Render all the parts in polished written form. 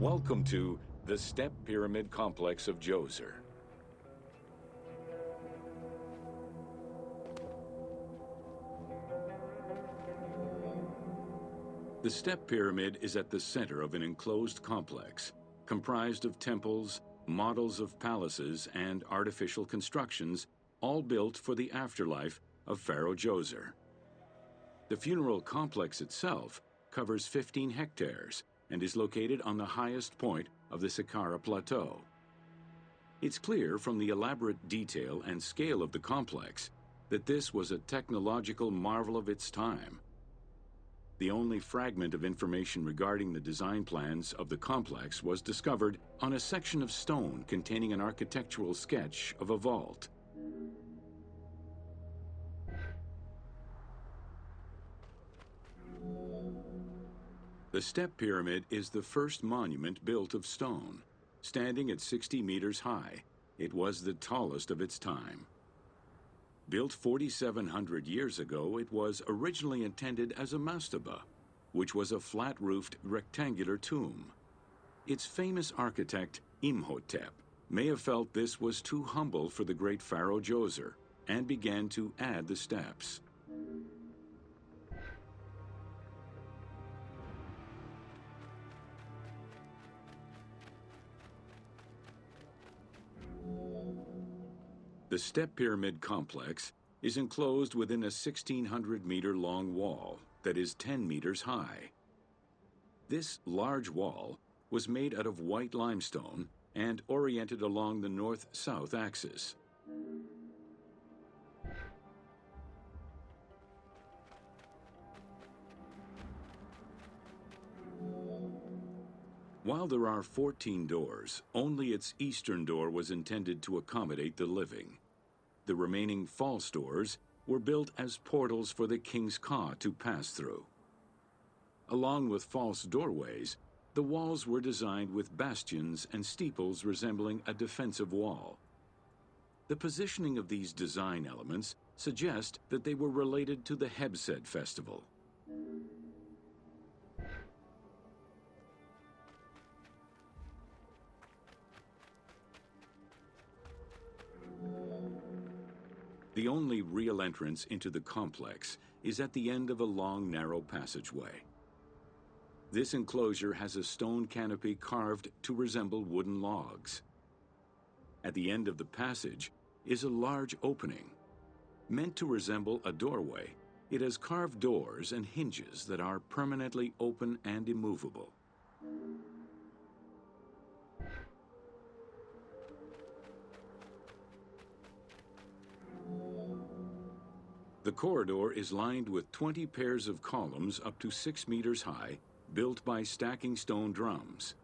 Welcome to the Step Pyramid Complex of Djoser. The Step Pyramid is at the center of an enclosed complex, comprised of temples, models of palaces, and artificial constructions, all built for the afterlife of Pharaoh Djoser. The funeral complex itself covers 15 hectares and is located on the highest point of the Saqqara Plateau. It's clear from the elaborate detail and scale of the complex that this was a technological marvel of its time. The only fragment of information regarding the design plans of the complex was discovered on a section of stone containing an architectural sketch of a vault. The Step Pyramid is the first monument built of stone. Standing at 60 meters high, it was the tallest of its time. Built 4,700 years ago, it was originally intended as a mastaba, which was a flat-roofed rectangular tomb. Its famous architect, Imhotep, may have felt this was too humble for the great Pharaoh Djoser and began to add the steps. The Step Pyramid complex is enclosed within a 1,600-meter-long wall that is 10 meters high. This large wall was made out of white limestone and oriented along the north-south axis. While there are 14 doors, only its eastern door was intended to accommodate the living. The remaining false doors were built as portals for the king's ka to pass through. Along with false doorways, the walls were designed with bastions and steeples resembling a defensive wall. The positioning of these design elements suggest that they were related to the Hebsed festival. The only real entrance into the complex is at the end of a long, narrow passageway. This enclosure has a stone canopy carved to resemble wooden logs. At the end of the passage is a large opening. Meant to resemble a doorway, it has carved doors and hinges that are permanently open and immovable. The corridor is lined with 20 pairs of columns up to 6 meters high, built by stacking stone drums.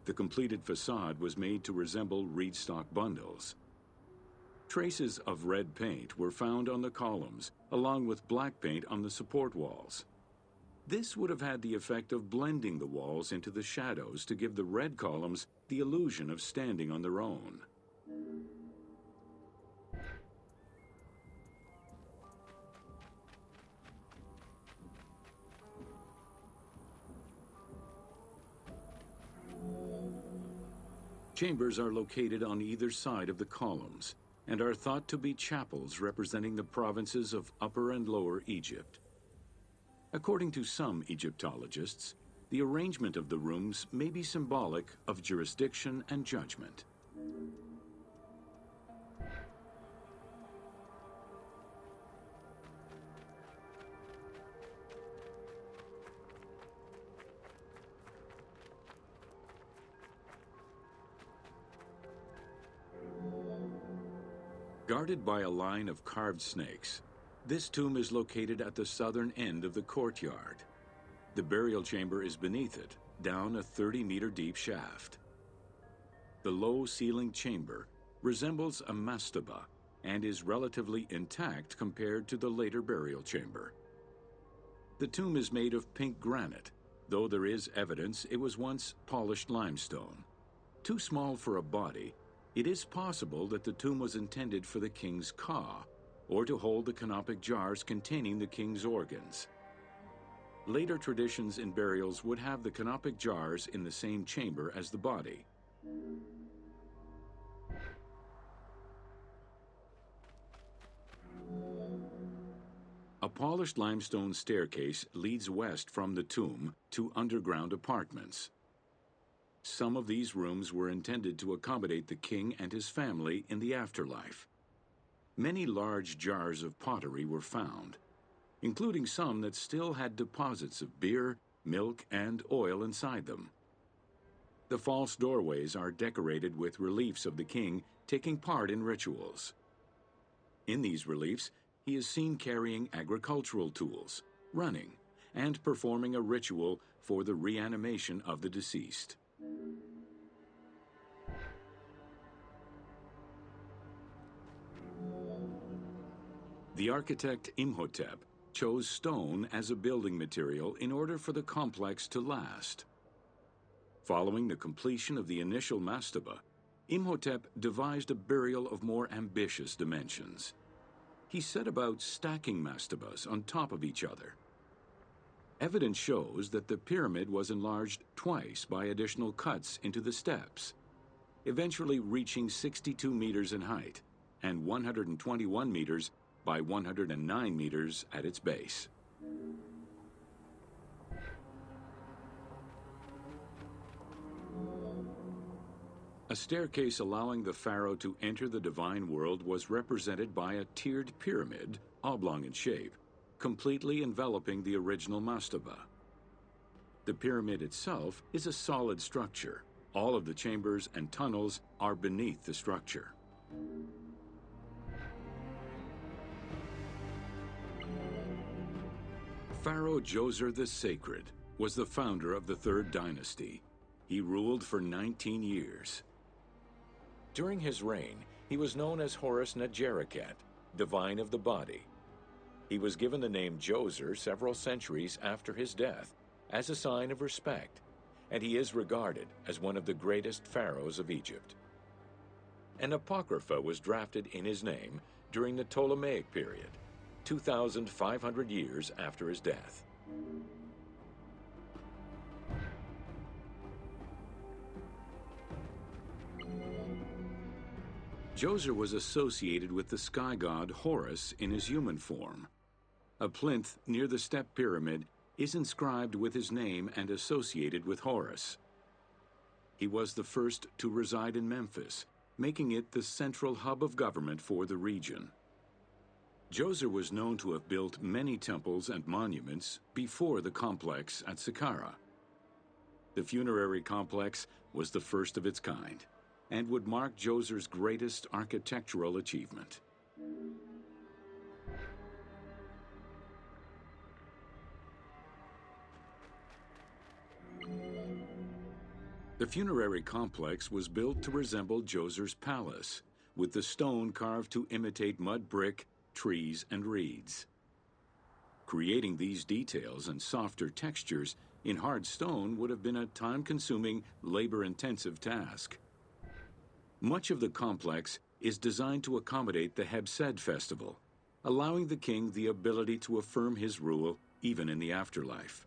The completed facade was made to resemble reed stock bundles. Traces of red paint were found on the columns, along with black paint on the support walls. This would have had the effect of blending the walls into the shadows to give the red columns the illusion of standing on their own. Chambers are located on either side of the columns and are thought to be chapels representing the provinces of Upper and Lower Egypt. According to some Egyptologists, the arrangement of the rooms may be symbolic of jurisdiction and judgment. Guarded by a line of carved snakes, this tomb is located at the southern end of the courtyard. The burial chamber is beneath it, down a 30-meter deep shaft. The low-ceilinged chamber resembles a mastaba and is relatively intact compared to the later burial chamber. The tomb is made of pink granite, though there is evidence it was once polished limestone. Too small for a body, it is possible that the tomb was intended for the king's ka, or to hold the canopic jars containing the king's organs. Later traditions in burials would have the canopic jars in the same chamber as the body. A polished limestone staircase leads west from the tomb to underground apartments. Some of these rooms were intended to accommodate the king and his family in the afterlife. Many large jars of pottery were found, including some that still had deposits of beer, milk, and oil inside them. The false doorways are decorated with reliefs of the king taking part in rituals. In these reliefs, he is seen carrying agricultural tools, running, and performing a ritual for the reanimation of the deceased. The architect Imhotep chose stone as a building material in order for the complex to last. Following the completion of the initial mastaba, Imhotep devised a burial of more ambitious dimensions. He set about stacking mastabas on top of each other. Evidence shows that the pyramid was enlarged twice by additional cuts into the steps, eventually reaching 62 meters in height and 121 meters by 109 meters at its base. A staircase allowing the pharaoh to enter the divine world was represented by a tiered pyramid, oblong in shape, completely enveloping the original mastaba. The pyramid itself is a solid structure. All of the chambers and tunnels are beneath the structure. Pharaoh Djoser the Sacred was the founder of the Third Dynasty. He ruled for 19 years. During his reign, he was known as Horus Nedjereket, divine of the body. He was given the name Djoser several centuries after his death as a sign of respect, and he is regarded as one of the greatest pharaohs of Egypt. An apocrypha was drafted in his name during the Ptolemaic period, 2,500 years after his death. Djoser was associated with the sky god Horus in his human form. A plinth near the Step Pyramid is inscribed with his name and associated with Horus. He was the first to reside in Memphis, making it the central hub of government for the region. Djoser was known to have built many temples and monuments before the complex at Saqqara. The funerary complex was the first of its kind and would mark Djoser's greatest architectural achievement. The funerary complex was built to resemble Djoser's palace, with the stone carved to imitate mud brick, trees, and reeds. Creating these details and softer textures in hard stone would have been a time-consuming, labor-intensive task. Much of the complex is designed to accommodate the Hebsed festival, allowing the king the ability to affirm his rule even in the afterlife.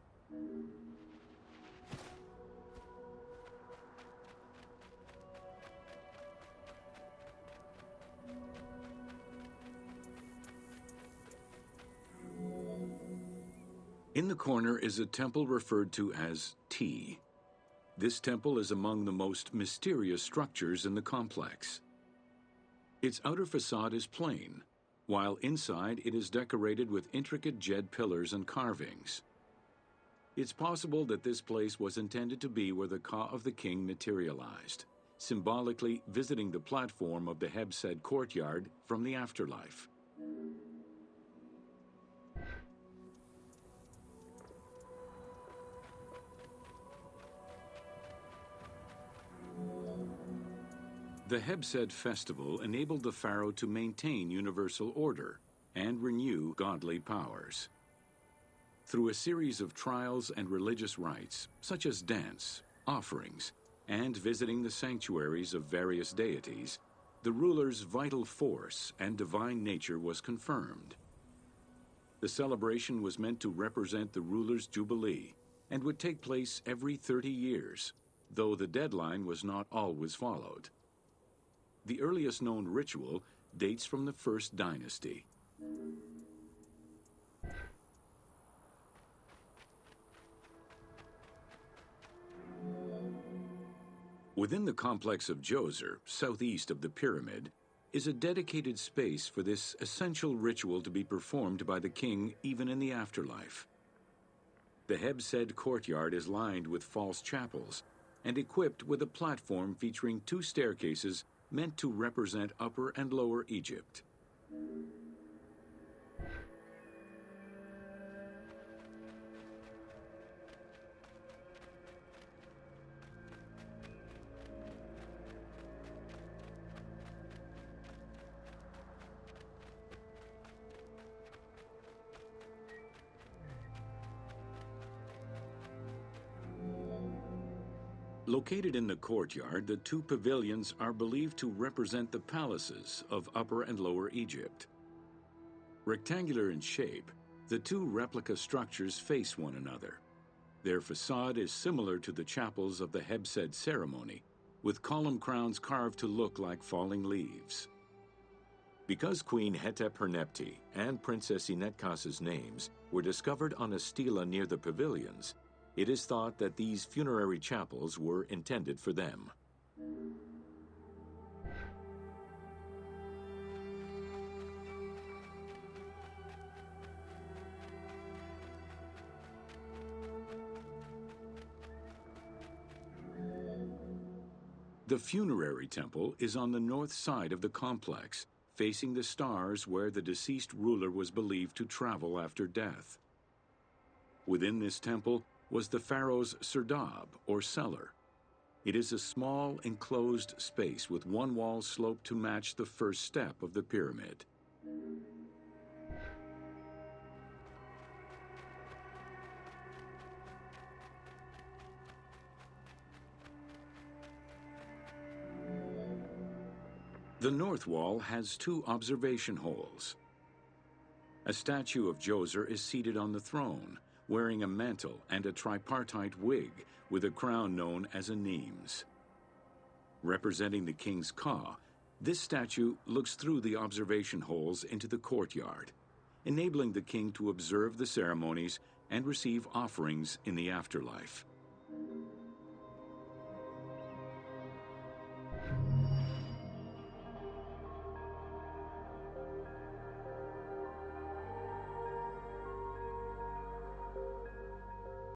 In the corner is a temple referred to as T. This temple is among the most mysterious structures in the complex. Its outer facade is plain, while inside it is decorated with intricate jed pillars and carvings. It's possible that this place was intended to be where the Ka of the king materialized, symbolically visiting the platform of the Hebsed courtyard from the afterlife. The Hebsed festival enabled the pharaoh to maintain universal order and renew godly powers. Through a series of trials and religious rites, such as dance, offerings, and visiting the sanctuaries of various deities, the ruler's vital force and divine nature was confirmed. The celebration was meant to represent the ruler's jubilee and would take place every 30 years, though the deadline was not always followed. The earliest known ritual dates from the First Dynasty. Within the complex of Djoser, southeast of the pyramid, is a dedicated space for this essential ritual to be performed by the king even in the afterlife. The Hebsed courtyard is lined with false chapels and equipped with a platform featuring 2 staircases meant to represent Upper and Lower Egypt. Located in the courtyard, the 2 pavilions are believed to represent the palaces of Upper and Lower Egypt. Rectangular in shape, the 2 replica structures face one another. Their facade is similar to the chapels of the Hebsed ceremony, with column crowns carved to look like falling leaves. Because Queen Hetep-Hernepti and Princess Inetkas's names were discovered on a stela near the pavilions, it is thought that these funerary chapels were intended for them. The funerary temple is on the north side of the complex, facing the stars where the deceased ruler was believed to travel after death. Within this temple was the pharaoh's serdab, or cellar. It is a small, enclosed space with one wall sloped to match the first step of the pyramid. The north wall has 2 observation holes. A statue of Djoser is seated on the throne, wearing a mantle and a tripartite wig with a crown known as a Nemes. Representing the king's ka, this statue looks through the observation holes into the courtyard, enabling the king to observe the ceremonies and receive offerings in the afterlife.